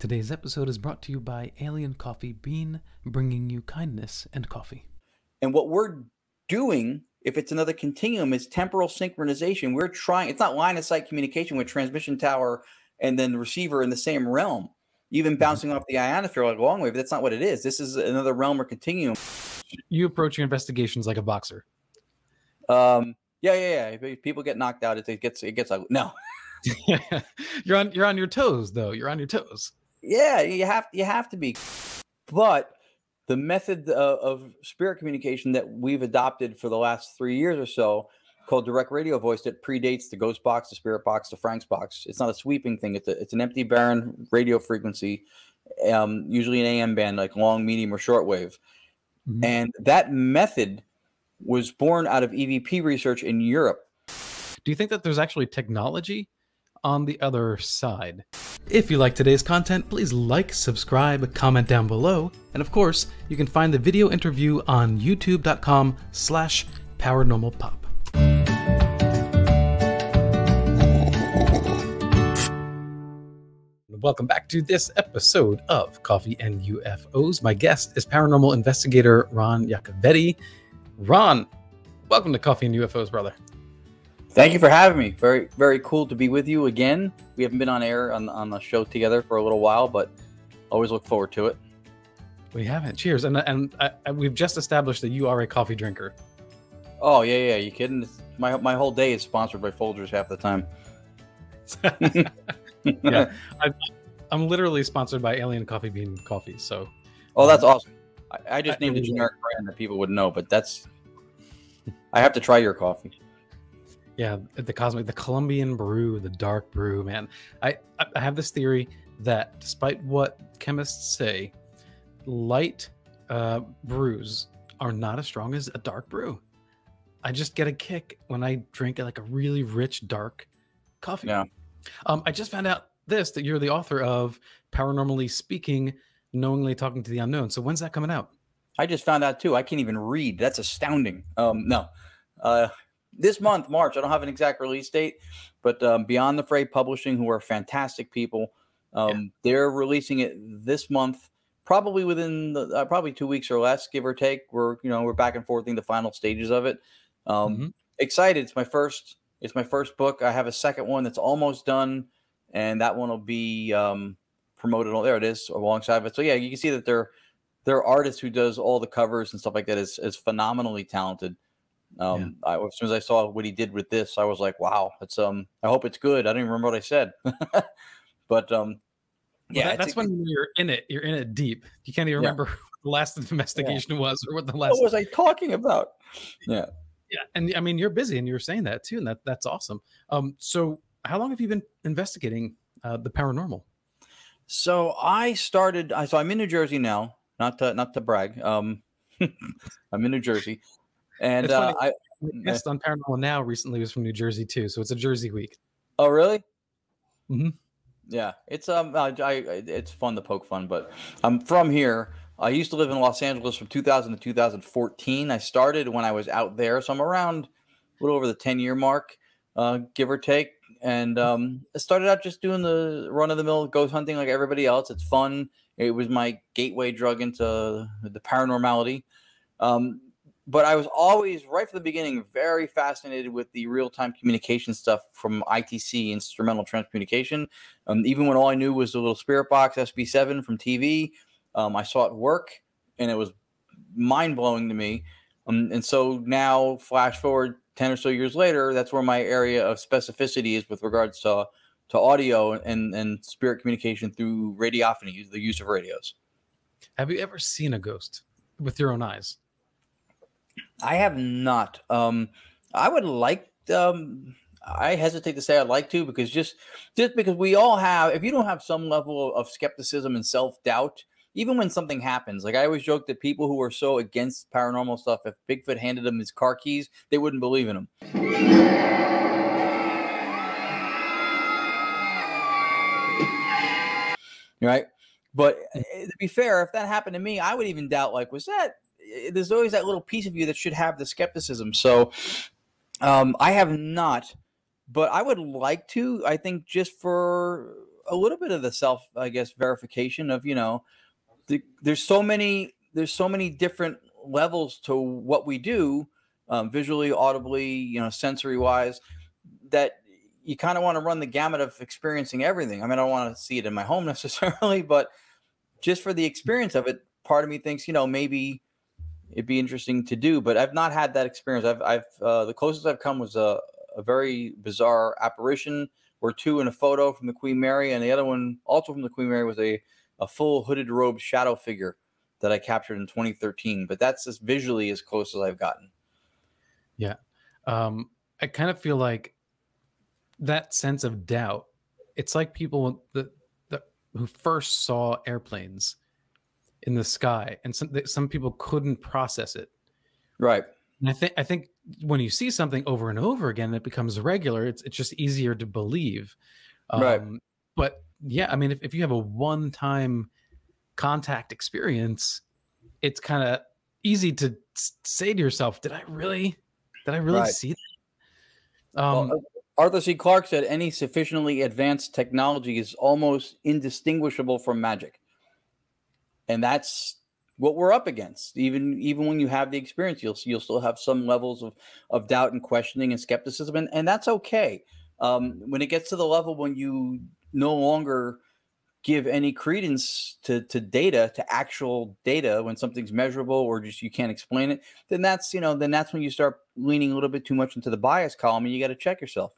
Today's episode is brought to you by Alien Coffee Bean, bringing you kindness and coffee. And what we're doing, if it's another continuum, is temporal synchronization. We're trying, it's not line of sight communication with transmission tower and then receiver in the same realm, even bouncing off the ionosphere like long wave. That's not what it is. This is another realm or continuum. You approach your investigations like a boxer. Yeah. People get knocked out. It gets like, no. You're on your toes though. You're on your toes. Yeah, you have to be. But the method of spirit communication that we've adopted for the last 3 years or so, called direct radio voice, that predates the ghost box, the spirit box, the Frank's box. It's not a sweeping thing. It's an empty, barren radio frequency, usually an AM band, like long, medium, or shortwave. Mm-hmm. And that method was born out of EVP research in Europe. Do you think that there's actually technology on the other side? If you like today's content, please like, subscribe, comment down below, and of course, you can find the video interview on youtube.com/paranormalpop. Welcome back to this episode of Coffee and UFOs. My guest is paranormal investigator Ron Yacovetti. Ron, welcome to Coffee and UFOs, brother. Thank you for having me. Very, very cool to be with you again. We haven't been on air on the show together for a little while, but always look forward to it. We haven't. Cheers. And we've just established that you are a coffee drinker. Oh, yeah. You kidding? My whole day is sponsored by Folgers half the time. Yeah, I'm literally sponsored by Alien Coffee Bean Coffee. So, oh, that's awesome. I just named a generic brand that people would know, but that's. I have to try your coffee. Yeah, the Colombian brew, the dark brew, man. I have this theory that despite what chemists say, light brews are not as strong as a dark brew. I just get a kick when I drink like a really rich dark coffee. Yeah. I just found out that you're the author of Paranormally Speaking, Knowingly Talking to the Unknown. So when's that coming out? I just found out too. I can't even read. That's astounding. No. This month, March. I don't have an exact release date, but Beyond the Fray Publishing, who are fantastic people, they're releasing it this month, probably within probably 2 weeks or less, give or take. We're back and forth in the final stages of it. Excited. It's my first book. I have a second one that's almost done, and that one will be promoted. There it is, alongside of it. So yeah, you can see that their artist who does all the covers and stuff like that is phenomenally talented. As soon as I saw what he did with this, I was like, wow, it's I hope it's good. I don't even remember what I said. But that's when you're in it deep. You can't even remember what the last investigation was, or what the last. What was I talking about? Yeah. And I mean, you're busy, and you're saying that too, and that's awesome. So how long have you been investigating the paranormal? So I'm in New Jersey now, not to brag. I'm in New Jersey. And my guest on Paranormal Now recently was from New Jersey too, so it's a Jersey week. Oh, really? Mm-hmm. Yeah, it's it's fun to poke fun, but I'm from here. I used to live in Los Angeles from 2000 to 2014. I started when I was out there, so I'm around a little over the 10-year mark, give or take. And I started out just doing the run-of-the-mill ghost hunting like everybody else. It's fun. It was my gateway drug into the paranormality. But I was always, right from the beginning, very fascinated with the real-time communication stuff from ITC, Instrumental Trans-Communication. Even when all I knew was the little spirit box, SB7 from TV, I saw it work, and it was mind-blowing to me. And so now, flash forward 10 or so years later, that's where my area of specificity is with regards to audio and spirit communication through radiophony, the use of radios. Have you ever seen a ghost with your own eyes? I have not. I would like. I hesitate to say I'd like to, because just because we all have. If you don't have some level of skepticism and self-doubt, even when something happens, like I always joke that people who are so against paranormal stuff, if Bigfoot handed them his car keys, they wouldn't believe in him. Right? But to be fair, if that happened to me, I would even doubt, like, there's always that little piece of you that should have the skepticism. So I have not, but I would like to. I think just for a little bit of the self, I guess, verification of, you know, there's so many different levels to what we do, visually, audibly, you know, sensory wise, that you kind of want to run the gamut of experiencing everything. I mean, I don't want to see it in my home necessarily, but just for the experience of it, part of me thinks, you know, maybe it'd be interesting to do, but I've not had that experience. I've the closest I've come was a very bizarre apparition, or two in a photo from the Queen Mary, and the other one also from the Queen Mary was a full hooded robed shadow figure that I captured in 2013. But that's just visually as close as I've gotten. Yeah. I kind of feel like that sense of doubt, it's like people that who first saw airplanes in the sky, and some people couldn't process it. Right. And I think when you see something over and over again, it becomes regular. It's just easier to believe. Right. But yeah, I mean, if you have a one-time contact experience, it's kind of easy to say to yourself, did I really Right. see that? Well, Arthur C. Clarke said any sufficiently advanced technology is almost indistinguishable from magic. And that's what we're up against. Even when you have the experience, you'll still have some levels of doubt and questioning and skepticism, and that's okay. When it gets to the level when you no longer give any credence to data, to actual data, when something's measurable or just you can't explain it, then that's when you start leaning a little bit too much into the bias column, and you got to check yourself.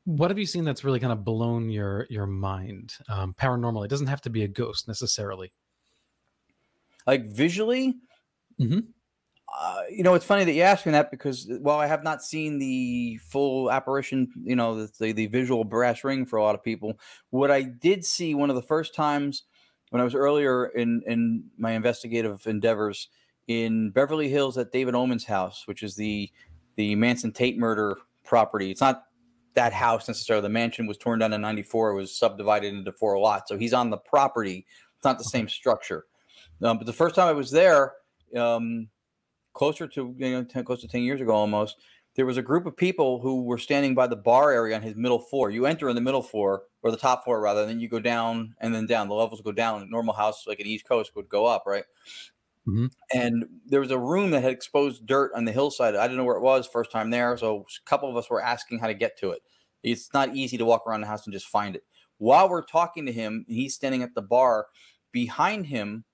What have you seen that's really kind of blown your mind? Paranormal. It doesn't have to be a ghost necessarily. Like visually, mm-hmm. You know, it's funny that you asked me that, because while I have not seen the full apparition, you know, the visual brass ring for a lot of people, what I did see one of the first times when I was earlier in my investigative endeavors in Beverly Hills at David Oman's house, which is the Manson Tate murder property. It's not that house necessarily. The mansion was torn down in '94. It was subdivided into 4 lots. So he's on the property. It's not the same structure. But the first time I was there, close to 10 years ago almost, there was a group of people who were standing by the bar area on his middle floor. You enter in the middle floor, or the top floor rather, and then you go down and then down. The levels go down. A normal house like an East Coast would go up, right? Mm-hmm. And there was a room that had exposed dirt on the hillside. I didn't know where it was first time there, so a couple of us were asking how to get to it. It's not easy to walk around the house and just find it. While we're talking to him, he's standing at the bar. Behind him,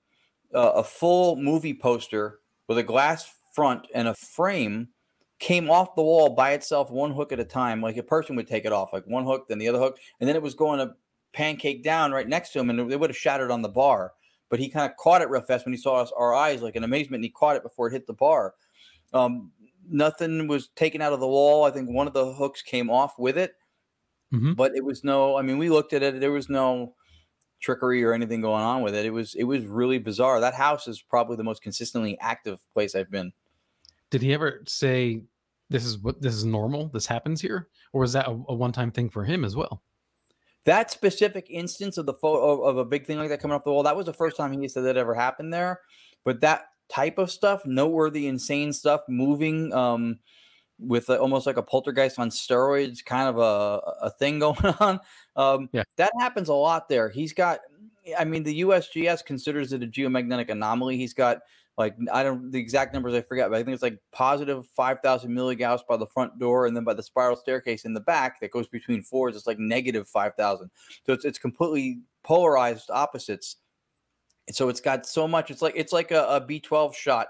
a full movie poster with a glass front and a frame came off the wall by itself, one hook at a time, like a person would take it off, like one hook, then the other hook, and then it was going to pancake down right next to him, and it would have shattered on the bar. But he kind of caught it real fast when he saw our eyes, like in amazement, and he caught it before it hit the bar. Nothing was taken out of the wall. I think one of the hooks came off with it, mm-hmm. but it was no. I mean, we looked at it. There was no trickery or anything going on with it. It was really bizarre. That house is probably the most consistently active place I've been. Did he ever say this is normal? This happens here, or was that a one-time thing for him as well? That specific instance of the photo of a big thing like that coming off the wall, that was the first time he said that ever happened there. But that type of stuff, noteworthy, insane stuff, moving with almost like a poltergeist on steroids, kind of a thing going on. Yeah. That happens a lot there. He's got, I mean, the USGS considers it a geomagnetic anomaly. He's got, like, the exact numbers I forget, but I think it's like positive 5,000 milligauss by the front door, and then by the spiral staircase in the back that goes between floors, it's like negative 5,000. So it's completely polarized opposites. And so it's got so much. It's like a B12 shot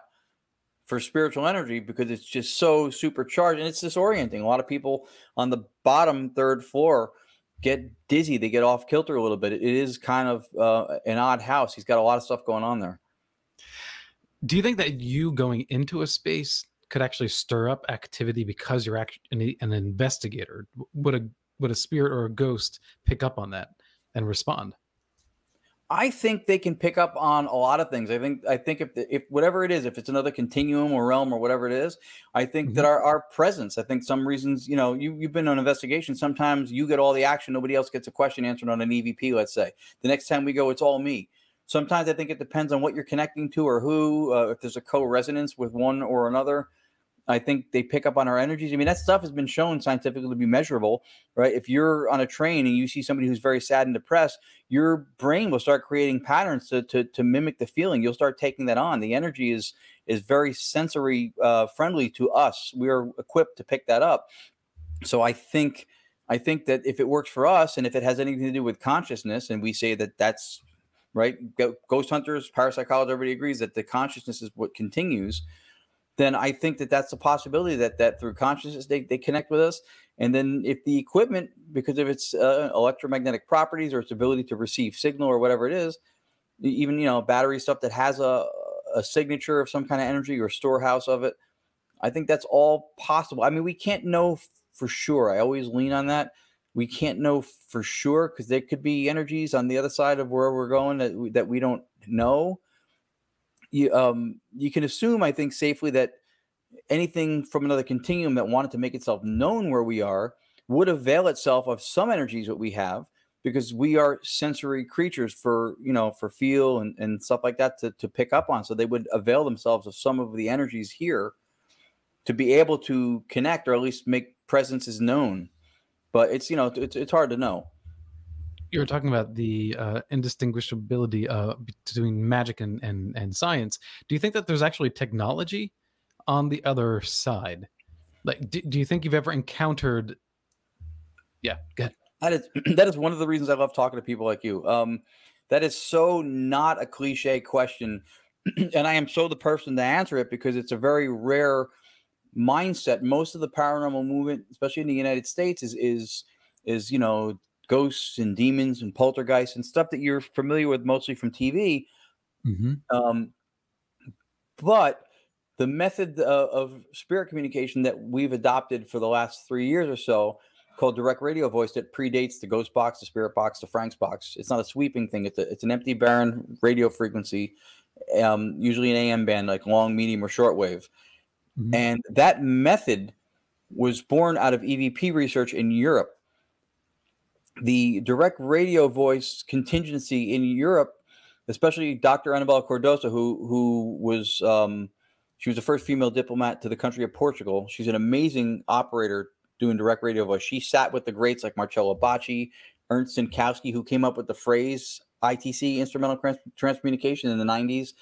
for spiritual energy, because it's just so supercharged, and it's disorienting. A lot of people on the bottom 3rd floor get dizzy. They get off kilter a little bit. It is kind of an odd house. He's got a lot of stuff going on there. Do you think that you going into a space could actually stir up activity because you're actually an investigator? Would a spirit or a ghost pick up on that and respond? I think they can pick up on a lot of things. I think if whatever it is, if it's another continuum or realm or whatever it is, I think mm-hmm. that our presence, I think some reasons, you know, you've been on investigation. Sometimes you get all the action. Nobody else gets a question answered on an EVP, let's say. The next time we go, it's all me. Sometimes I think it depends on what you're connecting to or who, if there's a co-resonance with one or another. I think they pick up on our energies. I mean, that stuff has been shown scientifically to be measurable, right? If you're on a train and you see somebody who's very sad and depressed, your brain will start creating patterns to mimic the feeling. You'll start taking that on. The energy is very sensory friendly to us. We are equipped to pick that up. So I think that if it works for us, and if it has anything to do with consciousness, and we say that that's right, ghost hunters, parapsychology, everybody agrees that the consciousness is what continues, then I think that that's a possibility that through consciousness they connect with us. And then if the equipment, because of its electromagnetic properties or its ability to receive signal or whatever it is, even, you know, battery stuff that has a signature of some kind of energy or storehouse of it, I think that's all possible. I mean, we can't know for sure. I always lean on that. We can't know for sure because there could be energies on the other side of where we're going that we don't know. You can assume, I think, safely that anything from another continuum that wanted to make itself known where we are would avail itself of some energies that we have, because we are sensory creatures for feel and stuff like that to pick up on. So they would avail themselves of some of the energies here to be able to connect, or at least make presences known. But it's hard to know. You were talking about the indistinguishability between magic and science. Do you think that there's actually technology on the other side? Like, do you think you've ever encountered? Yeah, go ahead. That is one of the reasons I love talking to people like you. That is so not a cliche question, and I am so the person to answer it, because it's a very rare mindset. Most of the paranormal movement, especially in the United States, is ghosts and demons and poltergeists and stuff that you're familiar with mostly from TV. Mm-hmm. But the method of spirit communication that we've adopted for the last 3 years or so, called direct radio voice, that predates the ghost box, the spirit box, the Frank's box. It's not a sweeping thing. It's an empty, barren radio frequency, usually an AM band, like long, medium, or shortwave. Mm-hmm. And that method was born out of EVP research in Europe. The direct radio voice contingency in Europe, especially Dr. Annabelle Cardoso, who was she was the first female diplomat to the country of Portugal. She's an amazing operator doing direct radio voice. She sat with the greats like Marcello Bacci, Ernst Sinkowski, who came up with the phrase ITC, Instrumental Trans-Communication, in the 90s.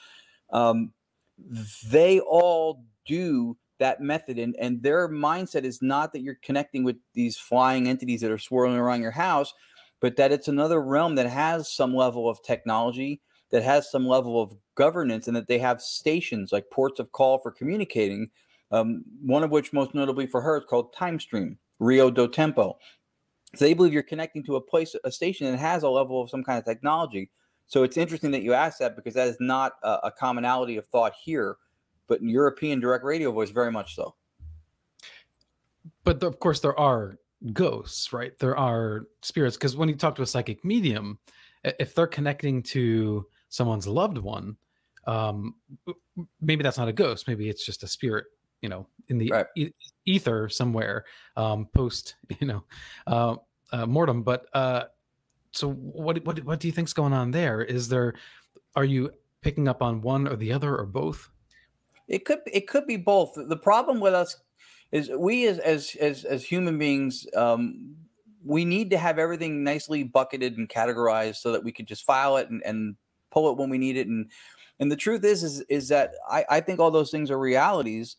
They all do that method, and their mindset is not that you're connecting with these flying entities that are swirling around your house, but that it's another realm that has some level of technology, that has some level of governance, and that they have stations, like ports of call for communicating, one of which most notably for her is called Time Stream, Rio do Tempo. So they believe you're connecting to a station that has a level of some kind of technology. So it's interesting that you asked that, because that is not a commonality of thought here, but in European direct radio voice, very much so. But of course, there are ghosts, right? There are spirits, because when you talk to a psychic medium, if they're connecting to someone's loved one, maybe that's not a ghost. Maybe it's just a spirit, in the right. Ether somewhere, post, mortem. But so what do you think's going on there? Are you picking up on one or the other, or both? It could be both. The problem with us is we as human beings, we need to have everything nicely bucketed and categorized so that we could just file it and pull it when we need it. And the truth is that I think all those things are realities,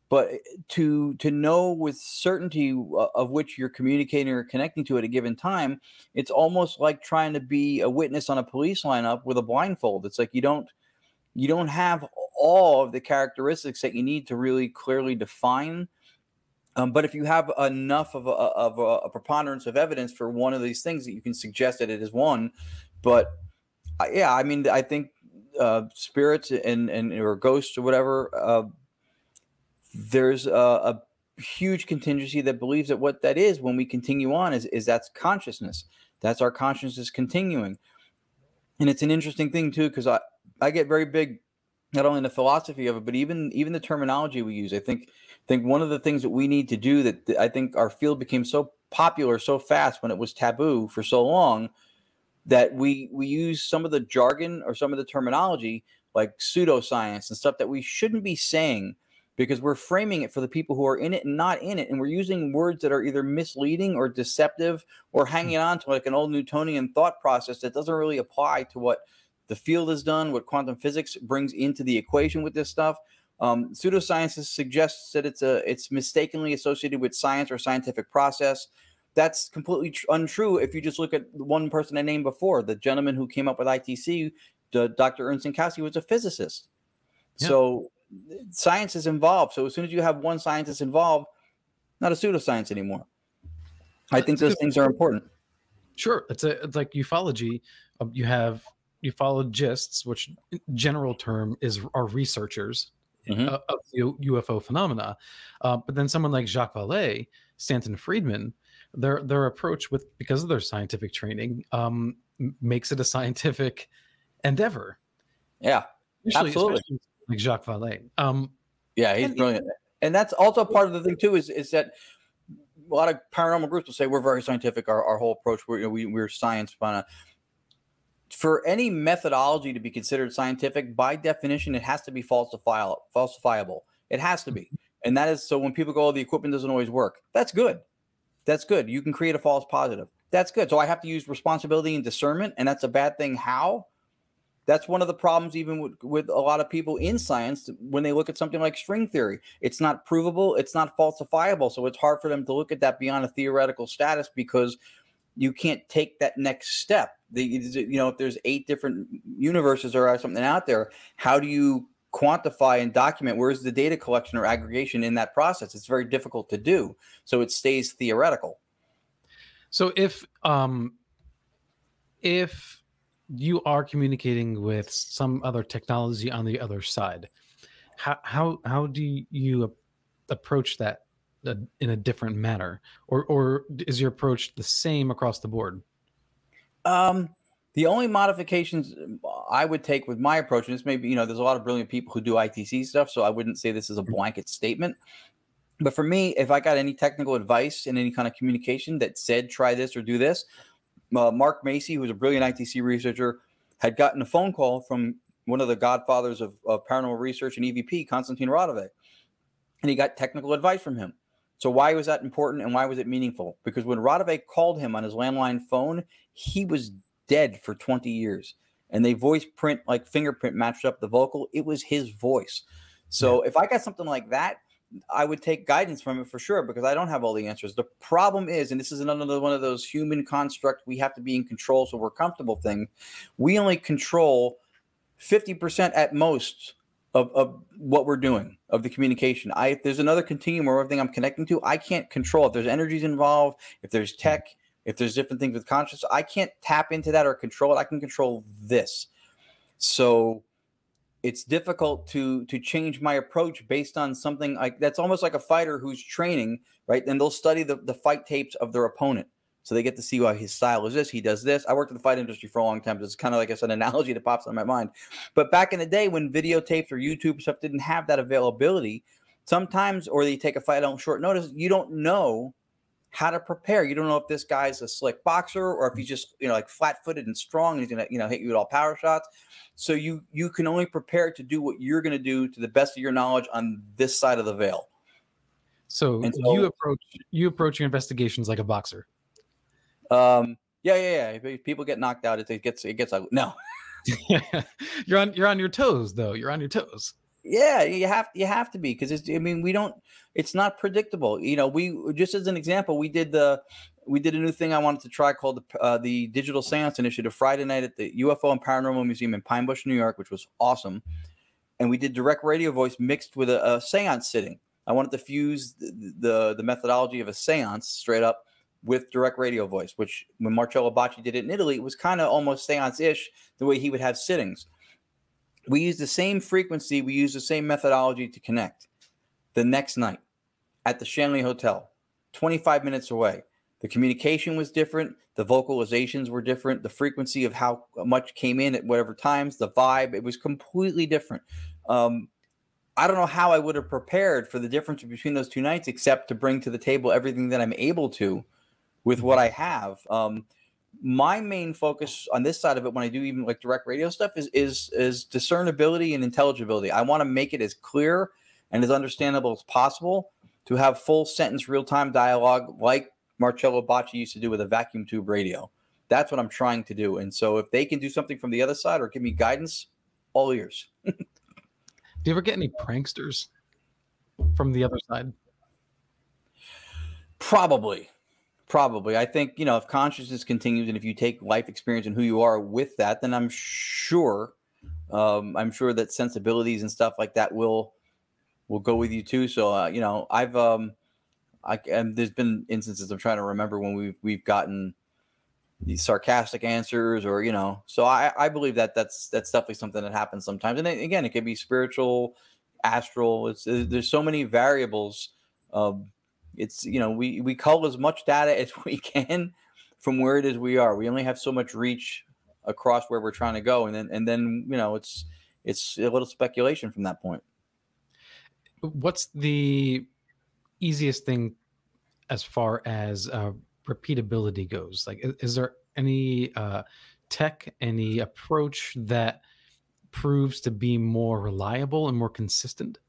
but to know with certainty of which you're communicating or connecting to at a given time, it's almost like trying to be a witness on a police lineup with a blindfold. It's like you don't have all of the characteristics that you need to really clearly define. But if you have enough of a preponderance of evidence for one of these things, that you can suggest that it is one. But yeah, I mean, I think spirits and or ghosts or whatever, there's a huge contingency that believes that what that is, when we continue on, is that's consciousness. That's our consciousness continuing. And it's an interesting thing too, because I get very big, not only in the philosophy of it, but even the terminology we use. I think one of the things that we need to do, that I think our field became so popular so fast when it was taboo for so long, that we use some of the jargon or some of the terminology like pseudoscience and stuff that we shouldn't be saying, because we're framing it for the people who are in it and not in it. And we're using words that are either misleading or deceptive or hanging on to like an old Newtonian thought process that doesn't really apply to what the field has done, what quantum physics brings into the equation with this stuff. Pseudosciences suggests that it's mistakenly associated with science or scientific process. That's completely untrue if you just look at the one person I named before, the gentleman who came up with ITC, Dr. Ernst Yankowski, was a physicist. Yeah. So science is involved. So as soon as you have one scientist involved, not a pseudoscience anymore. I think those things are important. Sure. It's like ufology. You have ufologists, which general term are researchers of the UFO phenomena. But then someone like Jacques Vallée, Stanton Friedman, their approach because of their scientific training makes it a scientific endeavor. Yeah, absolutely. Especially like Jacques Vallée. Yeah, he's brilliant. And that's also part of the thing too, is that a lot of paranormal groups will say we're very scientific. Our whole approach, we're science. For any methodology to be considered scientific, by definition, it has to be falsifiable. It has to be. And that is, so when people go, oh, the equipment doesn't always work. That's good. That's good. You can create a false positive. That's good. So I have to use responsibility and discernment, and that's a bad thing. How? That's one of the problems even with a lot of people in science when they look at something like string theory. It's not provable. It's not falsifiable. So it's hard for them to look at that beyond a theoretical status because you can't take that next step. If there's 8 different universes or something out there, how do you quantify and document? Where's the data collection or aggregation in that process? It's very difficult to do. So it stays theoretical. So if you are communicating with some other technology on the other side, how do you approach that in a different manner, or is your approach the same across the board? The only modifications I would take with my approach, and this may be, there's a lot of brilliant people who do ITC stuff, so I wouldn't say this is a blanket statement. But for me, if I got any technical advice in any kind of communication that said, try this or do this, Mark Macy, who's a brilliant ITC researcher, had gotten a phone call from one of the godfathers of paranormal research and EVP, Konstantin Radovec, and he got technical advice from him. So why was that important and why was it meaningful? Because when Radovec called him on his landline phone, he was dead for 20 years. And they voice print, like fingerprint matched up the vocal. It was his voice. So if I got something like that, I would take guidance from it for sure, because I don't have all the answers. The problem is, and this is another one of those human construct, we have to be in control so we're comfortable thing. We only control 50% at most of what we're doing, of the communication. If there's another continuum or everything I'm connecting to, I can't control. If there's energies involved, if there's tech, if there's different things with consciousness, I can't tap into that or control it. I can control this. So it's difficult to change my approach based on something like that's almost like a fighter who's training, right? And they'll study the fight tapes of their opponent. So they get to see why his style is this. He does this. I worked in the fight industry for a long time. So it's kind of like I said, an analogy that pops in my mind. But back in the day when videotapes or YouTube stuff didn't have that availability, sometimes, or they take a fight on short notice, you don't know how to prepare. You don't know if this guy's a slick boxer or if he's just, like flat-footed and strong and he's going to, hit you with all power shots. So you can only prepare to do what you're going to do to the best of your knowledge on this side of the veil. So you approach your investigations like a boxer. Yeah. If people get knocked out, it gets ugly. No. You're on your toes though. You're on your toes. Yeah, you have to be, because it's not predictable. We just, as an example, we did a new thing I wanted to try called the Digital Seance Initiative Friday night at the UFO and Paranormal Museum in Pine Bush, New York, which was awesome. And we did direct radio voice mixed with a seance sitting. I wanted to fuse the methodology of a seance straight up with direct radio voice, which when Marcello Bacci did it in Italy, it was kind of almost seance-ish the way he would have sittings. We used the same frequency. We used the same methodology to connect. The next night at the Shanley Hotel, 25 minutes away, the communication was different. The vocalizations were different. The frequency of how much came in at whatever times, the vibe, it was completely different. I don't know how I would have prepared for the difference between those two nights, except to bring to the table everything that I'm able to with what I have. My main focus on this side of it, when I do even like direct radio stuff, is discernibility and intelligibility. I want to make it as clear and as understandable as possible, to have full sentence real-time dialogue like Marcello Bacci used to do with a vacuum tube radio. That's what I'm trying to do. And so if they can do something from the other side or give me guidance, all ears. Do you ever get any pranksters from the other side? Probably. I think, if consciousness continues and if you take life experience and who you are with that, then I'm sure that sensibilities and stuff like that will go with you too. So, there's been instances I'm trying to remember when we've gotten these sarcastic answers or, so I believe that's definitely something that happens sometimes. And again, it could be spiritual, astral. There's so many variables. We cull as much data as we can from where it is we are. We only have so much reach across where we're trying to go. And then it's a little speculation from that point. What's the easiest thing as far as repeatability goes? Like, is there any tech, any approach that proves to be more reliable and more consistent?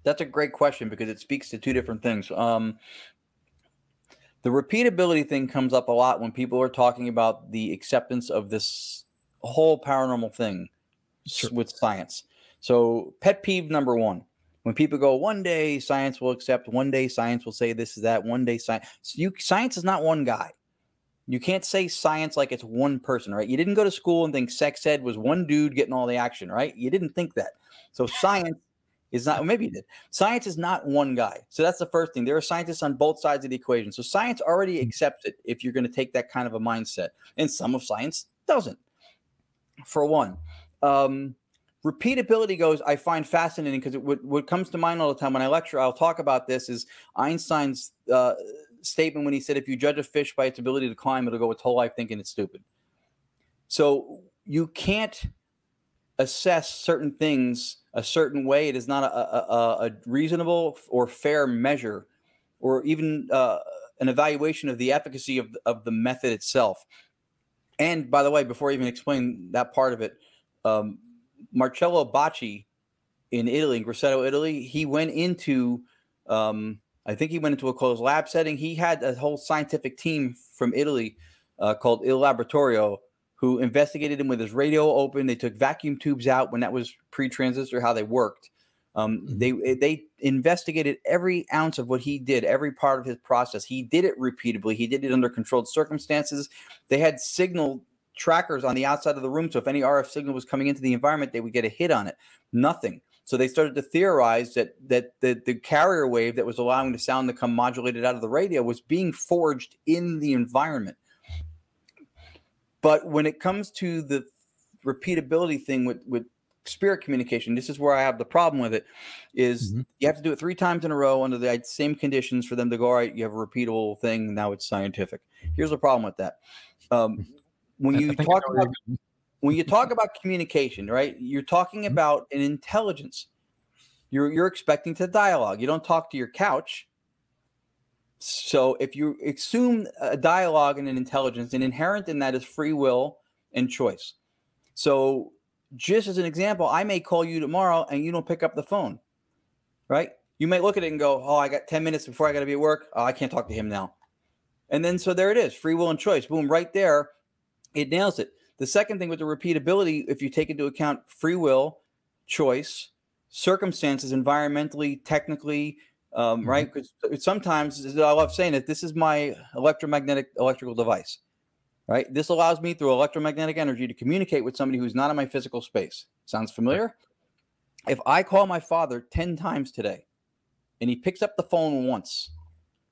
That's a great question because it speaks to two different things. The repeatability thing comes up a lot when people are talking about the acceptance of this whole paranormal thing with science. So pet peeve number one, when people go, one day science will accept, one day science will say this is that, one day science. Science is not one guy. You can't say science like it's one person, right? You didn't go to school and think sex ed was one dude getting all the action, right? You didn't think that. So science is not, maybe you did. Science is not one guy. So that's the first thing. There are scientists on both sides of the equation. So science already accepts it if you're going to take that kind of a mindset. And some of science doesn't. For one, repeatability goes, I find fascinating because what comes to mind all the time when I lecture, I'll talk about this, is Einstein's statement when he said, if you judge a fish by its ability to climb, it'll go its whole life thinking it's stupid. So you can't assess certain things a certain way. It is not a reasonable or fair measure or even an evaluation of the efficacy of the method itself. And by the way, before I even explain that part of it, Marcello Bacci in Italy, in Grosseto, Italy, he went into, I think he went into a closed lab setting. He had a whole scientific team from Italy called Il Laboratorio who investigated him with his radio open. They took vacuum tubes out when that was pre-transistor, how they worked. They investigated every ounce of what he did, every part of his process. He did it repeatedly. He did it under controlled circumstances. They had signal trackers on the outside of the room. So if any RF signal was coming into the environment, they would get a hit on it. Nothing. So they started to theorize that the carrier wave that was allowing the sound to come modulated out of the radio was being forged in the environment. But when it comes to the repeatability thing with spirit communication, this is where I have the problem with it, is you have to do it 3 times in a row under the same conditions for them to go, all right, you have a repeatable thing, now it's scientific. Here's the problem with that. When you talk about communication, right, you're talking about an intelligence. You're expecting to dialogue. You don't talk to your couch. So if you assume a dialogue and an intelligence, and inherent in that is free will and choice. So just as an example, I may call you tomorrow and you don't pick up the phone, right? You may look at it and go, oh, I got 10 minutes before I got to be at work. Oh, I can't talk to him now. And then so there it is, free will and choice. Boom, right there, it nails it. The second thing with the repeatability, if you take into account free will, choice, circumstances, environmentally, technically, right? Because sometimes, I love saying that this is my electrical device, right? This allows me through electromagnetic energy to communicate with somebody who's not in my physical space. Sounds familiar? If I call my father 10 times today and he picks up the phone once,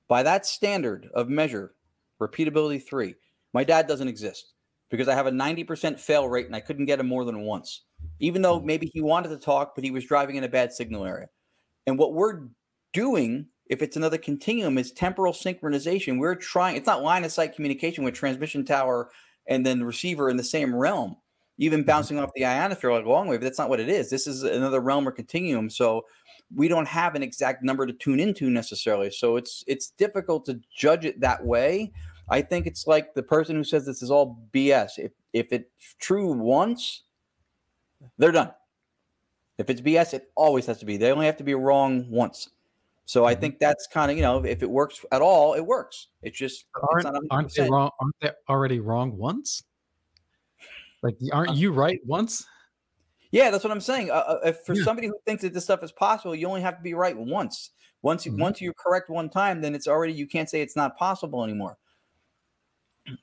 by that standard of measure, repeatability 3, my dad doesn't exist because I have a 90% fail rate and I couldn't get him more than once, even though maybe he wanted to talk, but he was driving in a bad signal area. And what we're doing, if it's another continuum, is temporal synchronization. We're trying, it's not line of sight communication with transmission tower and then the receiver in the same realm, even bouncing off the ionosphere like long wave. That's not what it is. This is another realm or continuum. So we don't have an exact number to tune into necessarily. So it's difficult to judge it that way. I think it's like the person who says this is all BS. If it's true once, they're done. If it's BS, it always has to be. They only have to be wrong once. So I think that's kind of, you know, if it works at all, it works. It's just, it's not 100%. Aren't they wrong? Aren't they already wrong once? Like, aren't you right once? Yeah, that's what I'm saying. If for somebody who thinks that this stuff is possible, you only have to be right once. Once you're correct one time, then it's already, you can't say it's not possible anymore,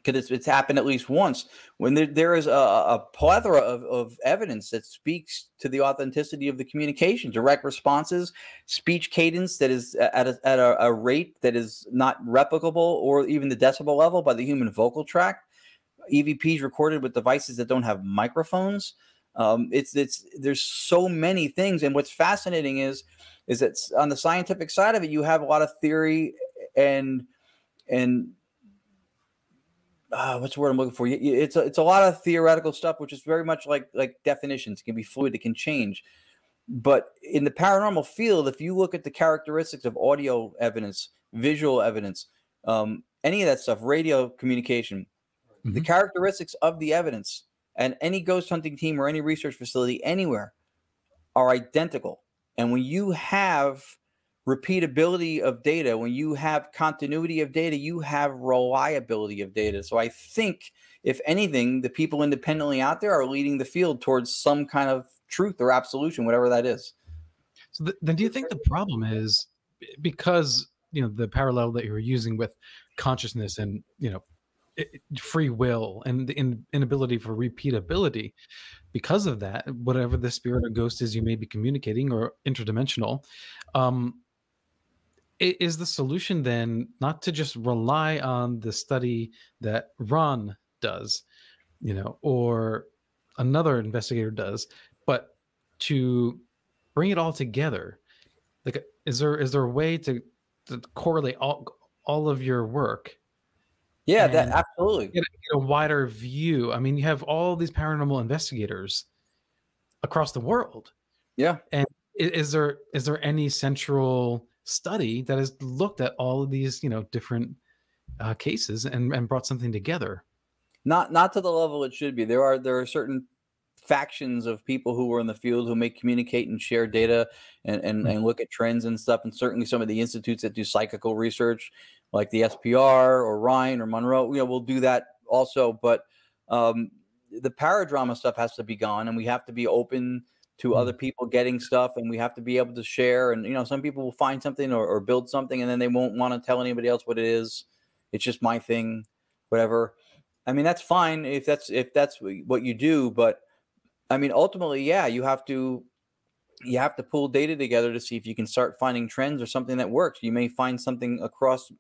because it's happened at least once. When there is a plethora of evidence that speaks to the authenticity of the communication, direct responses, speech cadence that is at a rate that is not replicable or even the decibel level by the human vocal tract, EVPs recorded with devices that don't have microphones. There's so many things, and what's fascinating is that on the scientific side of it, you have a lot of theory and what's the word I'm looking for? It's a lot of theoretical stuff, which is very much like definitions. It can be fluid, it can change. But in the paranormal field, if you look at the characteristics of audio evidence, visual evidence, any of that stuff, radio communication, the characteristics of the evidence, and any ghost hunting team or any research facility anywhere are identical. And when you have repeatability of data, when you have continuity of data, you have reliability of data. So I think, if anything, the people independently out there are leading the field towards some kind of truth or absolution, whatever that is. So then do you think the problem is because, you know, the parallel that you're using with consciousness and, you know, free will and the inability for repeatability, because of that, whatever the spirit or ghost is you may be communicating, or interdimensional, is the solution then not to just rely on the study that Ron does, you know, or another investigator does, but to bring it all together? Like, is there a way to correlate all of your work? Yeah, that absolutely. Get a wider view. I mean, you have all these paranormal investigators across the world. Yeah. And is there any central study that has looked at all of these, you know, different cases and brought something together? Not to the level it should be. There are certain factions of people who are in the field who may communicate and share data and look at trends and stuff. And certainly some of the institutes that do psychical research, like the SPR or Ryan or Monroe, you know, will do that also. But the paradrama stuff has to be gone, and we have to be open to other people getting stuff, and we have to be able to share. And, you know, some people will find something or build something, and then they won't want to tell anybody else what it is. It's just my thing, whatever. I mean, that's fine if that's what you do, but I mean, ultimately, yeah, you have to pull data together to see if you can start finding trends or something that works. You may find something across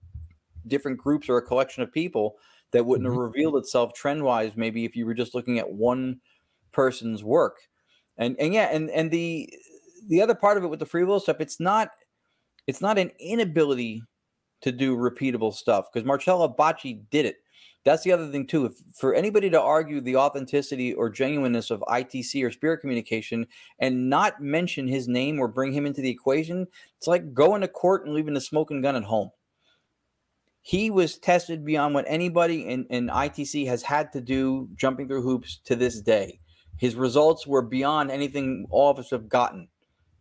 different groups or a collection of people that wouldn't have revealed itself trend-wise, maybe if you were just looking at one person's work. And the other part of it with the free will stuff, it's not an inability to do repeatable stuff, because Marcello Bacci did it. That's the other thing too. If for anybody to argue the authenticity or genuineness of ITC or spirit communication and not mention his name or bring him into the equation, it's like going to court and leaving the smoking gun at home. He was tested beyond what anybody in ITC has had to do, jumping through hoops to this day. His results were beyond anything all of us have gotten,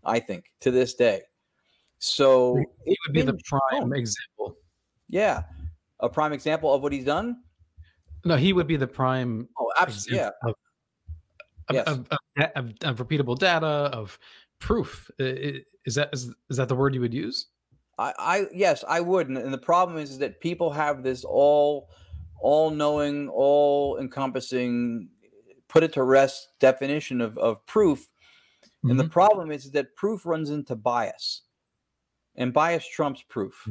I think, to this day. So he would be the prime example. Yeah. A prime example of what he's done? No, he would be the prime. Oh, absolutely. Yeah. Of repeatable data, of proof. Is that the word you would use? Yes, I would. And the problem is that people have this all-knowing, all-encompassing, put it to rest definition of proof. And the problem is that proof runs into bias. And bias trumps proof.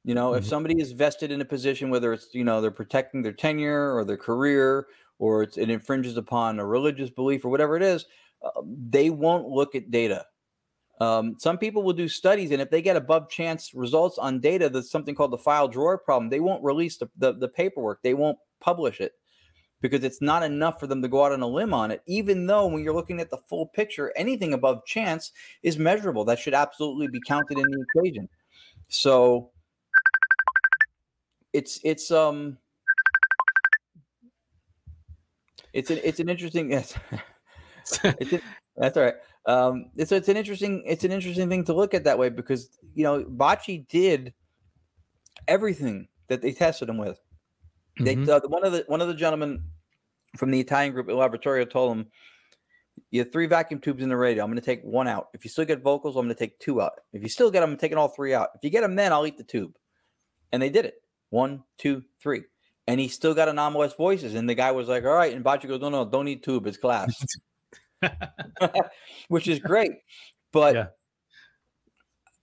You know, if somebody is vested in a position, whether it's, you know, they're protecting their tenure or their career, or it infringes upon a religious belief or whatever it is, they won't look at data. Some people will do studies, and if they get above chance results on data, there's something called the file drawer problem. They won't release the paperwork. They won't publish it because it's not enough for them to go out on a limb on it, even though when you're looking at the full picture, anything above chance is measurable. That should absolutely be counted in the equation. So it's an interesting, yes. That's all right. It's an interesting thing to look at that way, because Bocce did everything that they tested him with. They one of the gentlemen from the Italian group at Laboratorio told him, you have 3 vacuum tubes in the radio. I'm going to take 1 out. If you still get vocals, I'm going to take 2 out. If you still get them, I'm taking all 3 out. If you get them, then I'll eat the tube. And they did it. 1, 2, 3. And he still got anomalous voices. And the guy was like, all right. And Bocce goes, no, don't eat tube. It's class. Which is great. But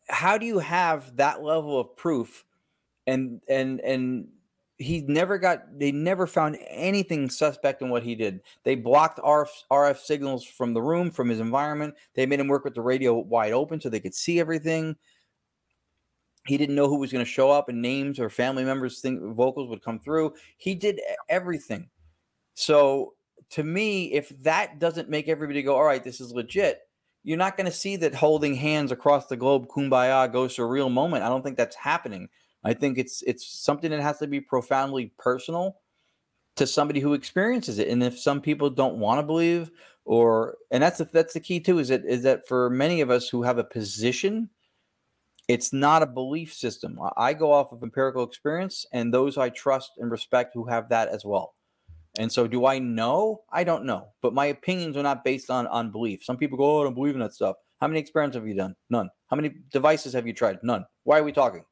how do you have that level of proof? And they never found anything suspect in what he did. They blocked RF signals from the room, from his environment. They made him work with the radio wide open so they could see everything. He didn't know who was going to show up, and names or family members think vocals would come through. He did everything. So to me, if that doesn't make everybody go, all right, this is legit, you're not going to see that holding hands across the globe, kumbaya, goes to a real moment. I don't think that's happening. I think it's something that has to be profoundly personal to somebody who experiences it. And if some people don't want to believe, and that's the key too, is that for many of us who have a position, it's not a belief system. I go off of empirical experience and those I trust and respect who have that as well. And so do I know? I don't know. But my opinions are not based on belief. Some people go, oh, I don't believe in that stuff. How many experiments have you done? None. How many devices have you tried? None. Why are we talking?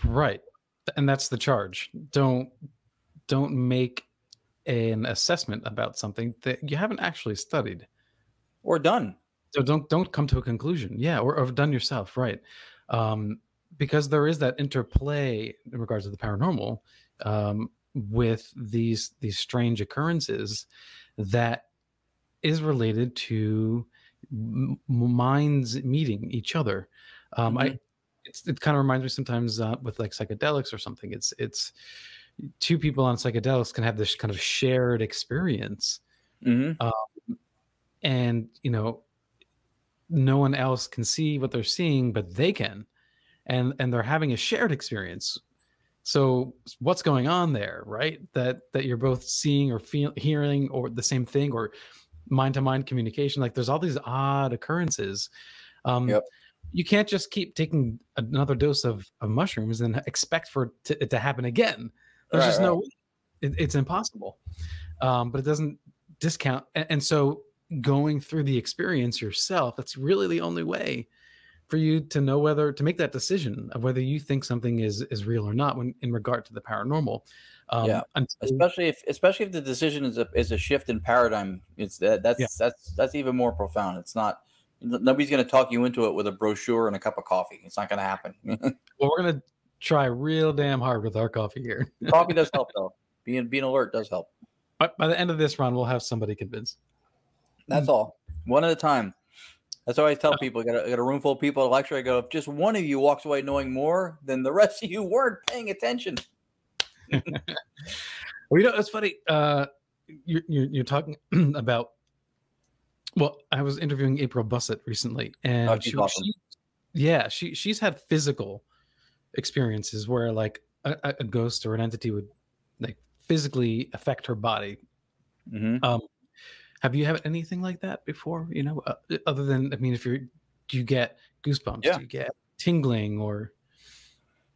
Right. And that's the charge. Don't make an assessment about something that you haven't actually studied or done. So don't come to a conclusion. Yeah, or done yourself, right? Because there is that interplay in regards to the paranormal with these strange occurrences that is related to minds meeting each other. It kind of reminds me sometimes with like psychedelics or something. It's 2 people on psychedelics can have this kind of shared experience, and no one else can see what they're seeing, but they can, and they're having a shared experience. So what's going on there, right? That you're both seeing or hearing or the same thing, or mind-to-mind communication. Like there's all these odd occurrences. You can't just keep taking another dose of mushrooms and expect for it to happen again. There's just no way. It's impossible. But it doesn't discount. And so going through the experience yourself, that's really the only way for you to know whether to make that decision of whether you think something is real or not when in regard to the paranormal. Especially if the decision is a shift in paradigm. That's even more profound. It's not. Nobody's going to talk you into it with a brochure and a cup of coffee. It's not going to happen. Well, we're going to try real damn hard with our coffee here. Coffee does help, though. Being alert does help. But by the end of this run, we'll have somebody convinced. That's all. One at a time. That's why I tell people. I got a room full of people at a lecture. I go, if just one of you walks away knowing more, then the rest of you weren't paying attention. Well, it's funny. You're talking about. Well, I was interviewing April Bussett recently, and she's had physical experiences where like a ghost or an entity would like physically affect her body. Have you had anything like that before? Other than, I mean, do you get goosebumps? Do you get tingling or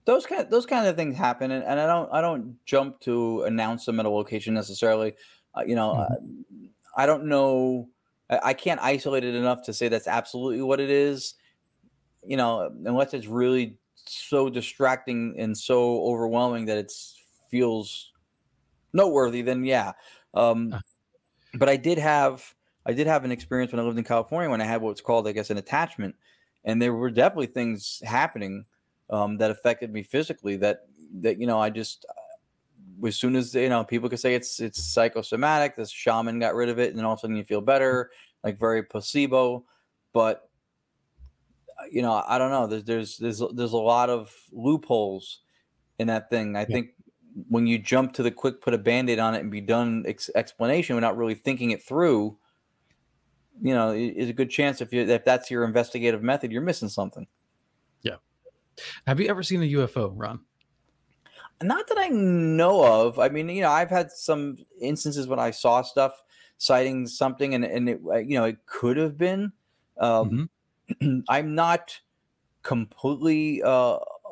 those kind of things happen? And I don't jump to announce them at a location necessarily. I don't know. I can't isolate it enough to say that's absolutely what it is, unless it's really so distracting and so overwhelming that it feels noteworthy, then yeah. But I did have an experience when I lived in California when I had what's called, I guess, an attachment. And there were definitely things happening that affected me physically that I just, as soon as, people could say it's psychosomatic, this shaman got rid of it, and then all of a sudden you feel better, like very placebo. But, I don't know. There's a lot of loopholes in that thing. I think when you jump to the quick, put a Band-Aid on it and be done explanation without really thinking it through, is a good chance if that's your investigative method, you're missing something. Yeah. Have you ever seen a UFO, Ron? Not that I know of. I mean, I've had some instances when I saw stuff citing something, and it, you know, it could have been. I'm not completely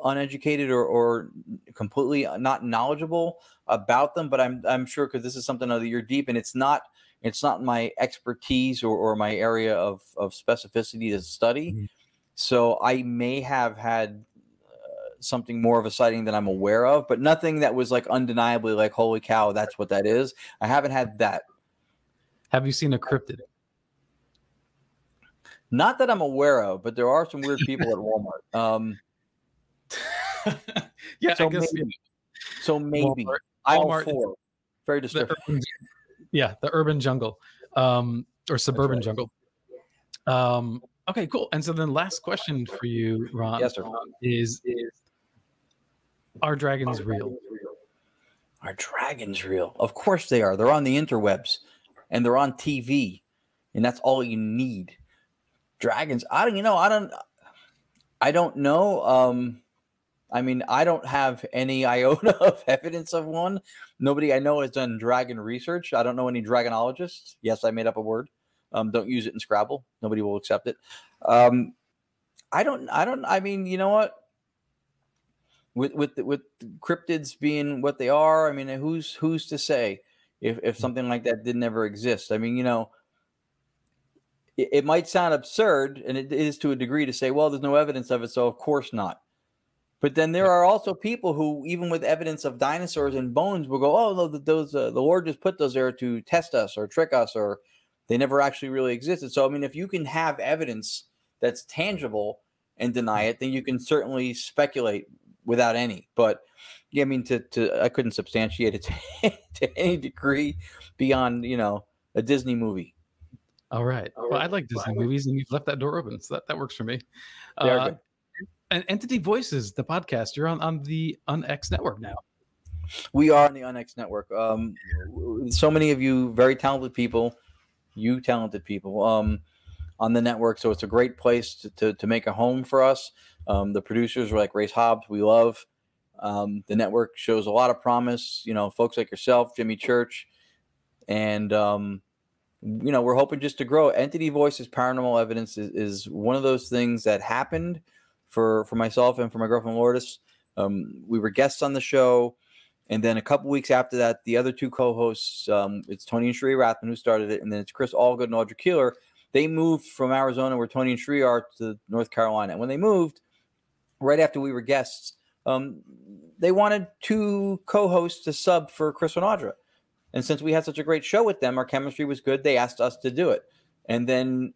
uneducated or completely not knowledgeable about them, but I'm sure, because this is something that you're deep, and it's not my expertise or my area of specificity to study. So I may have had something more of a sighting than I'm aware of, but nothing that was like undeniably like, holy cow, that's what that is. I haven't had that. Have you seen a cryptid? Not that I'm aware of, but there are some weird people at Walmart. Yeah, so I guess. Maybe. So maybe. Walmart, four. Very disturbing. The urban jungle, or suburban jungle. Okay, cool. And so then last question for you, Ron, yes, sir. is are dragons real? Are dragons real? Of course they are. They're on the interwebs, and they're on TV, and that's all you need. Dragons, I don't know. I mean, I don't have any iota of evidence of one. Nobody I know has done dragon research. I don't know any dragonologists. Yes, I made up a word. Don't use it in Scrabble. Nobody will accept it. I mean, you know what? With cryptids being what they are, I mean, who's to say if something like that didn't ever exist? I mean, you know, it might sound absurd, and it is to a degree, to say, well, there's no evidence of it, so of course not. But then there are also people who, even with evidence of dinosaurs and bones, will go, oh, no, those the Lord just put those there to test us or trick us, or they never actually really existed. So, I mean, if you can have evidence that's tangible and deny it, then you can certainly speculate without any. But yeah, I mean, I couldn't substantiate it to any degree beyond, you know, a Disney movie. All right. Well, I like Disney movies, and you've left that door open, so that works for me. They are good. And Entity Voices, the podcast, you're on the UnX network now. We are on the UnX network. So many of you very talented people, on the network. So it's a great place to make a home for us. The producers are like Race Hobbs, we love. The network shows a lot of promise. You know, folks like yourself, Jimmy Church, and you know, we're hoping just to grow. Entity Voices Paranormal Evidence is one of those things that happened for myself and for my girlfriend Lourdes. We were guests on the show, and then a couple weeks after that, the other two co-hosts, it's Tony and Sheree Rathman who started it, and then it's Chris Allgood and Audrey Keeler. They moved from Arizona, where Tony and Sheree are, to North Carolina. And when they moved, right after we were guests, they wanted two co-hosts to sub for Chris and Audra. And since we had such a great show with them, our chemistry was good, they asked us to do it. And then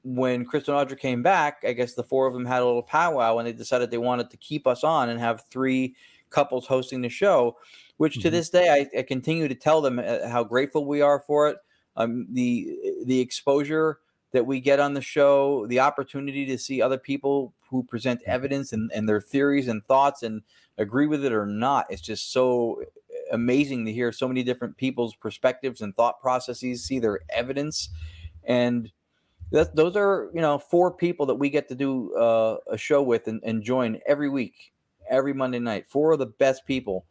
when Chris and Audra came back, I guess the four of them had a little powwow, and they decided they wanted to keep us on and have three couples hosting the show, which to this day, I continue to tell them how grateful we are for it. The exposure that we get on the show, the opportunity to see other people who present evidence and their theories and thoughts and agree with it or not. It's just so amazing to hear so many different people's perspectives and thought processes, see their evidence. And those are, you know, four people that we get to do a show with and join every week, every Monday night. Four of the best people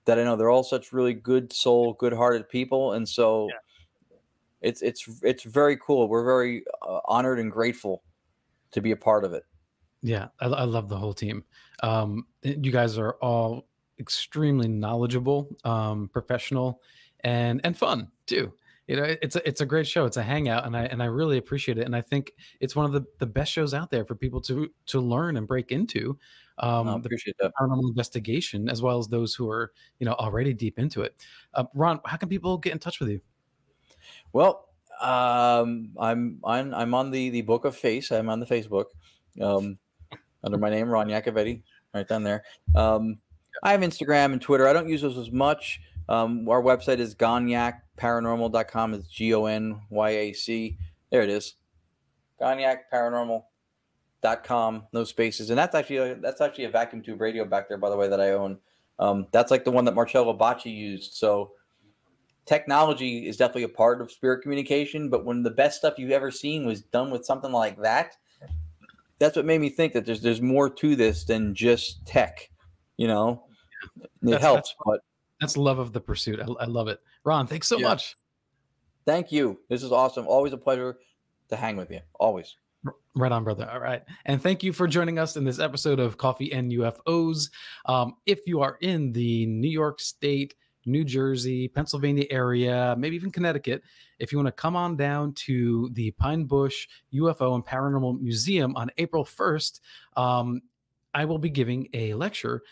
that I know. They're all such really good soul, good-hearted people. And so it's very cool. We're very honored and grateful to be a part of it. Yeah, I love the whole team. You guys are all extremely knowledgeable, professional, and fun too. You know, it's a great show. It's a hangout, and I really appreciate it. And I think it's one of the best shows out there for people to learn and break into. I appreciate that. Paranormal investigation, as well as those who are, you know, already deep into it. Ron, how can people get in touch with you? Well, I'm on the Book of Face. I'm on the Facebook under my name, Ron Yacovetti, right down there. I have Instagram and Twitter. I don't use those as much. Our website is gonyacparanormal.com. It's GONYAC. There it is. gonyacparanormal.com. No spaces. And that's actually a vacuum tube radio back there, by the way, that I own. That's like the one that Marcello Bacci used. So technology is definitely a part of spirit communication, but when the best stuff you've ever seen was done with something like that, that's what made me think that there's more to this than just tech. You know, it helps, but that's love of the pursuit. I love it. Ron, thanks so much. Thank you. This is awesome. Always a pleasure to hang with you. Always. Right on, brother. All right. And thank you for joining us in this episode of Coffee and UFOs. If you are in the New York State, New Jersey, Pennsylvania area, maybe even Connecticut, if you want to come on down to the Pine Bush UFO and Paranormal Museum on April 1st, I will be giving a lecture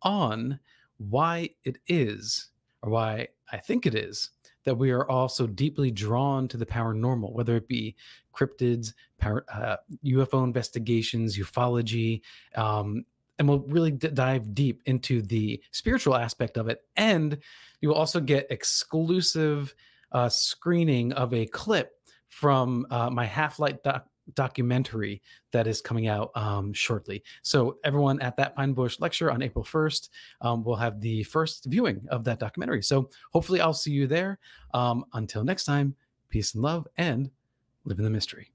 on why it is, or why I think it is, that we are all so deeply drawn to the paranormal, whether it be cryptids, UFO investigations, ufology, and we'll really dive deep into the spiritual aspect of it. And you will also get exclusive screening of a clip from my Half-Light documentary that is coming out shortly. So everyone at that Pine Bush lecture on April 1st will have the first viewing of that documentary. So hopefully I'll see you there. Until next time, peace and love, and live in the mystery.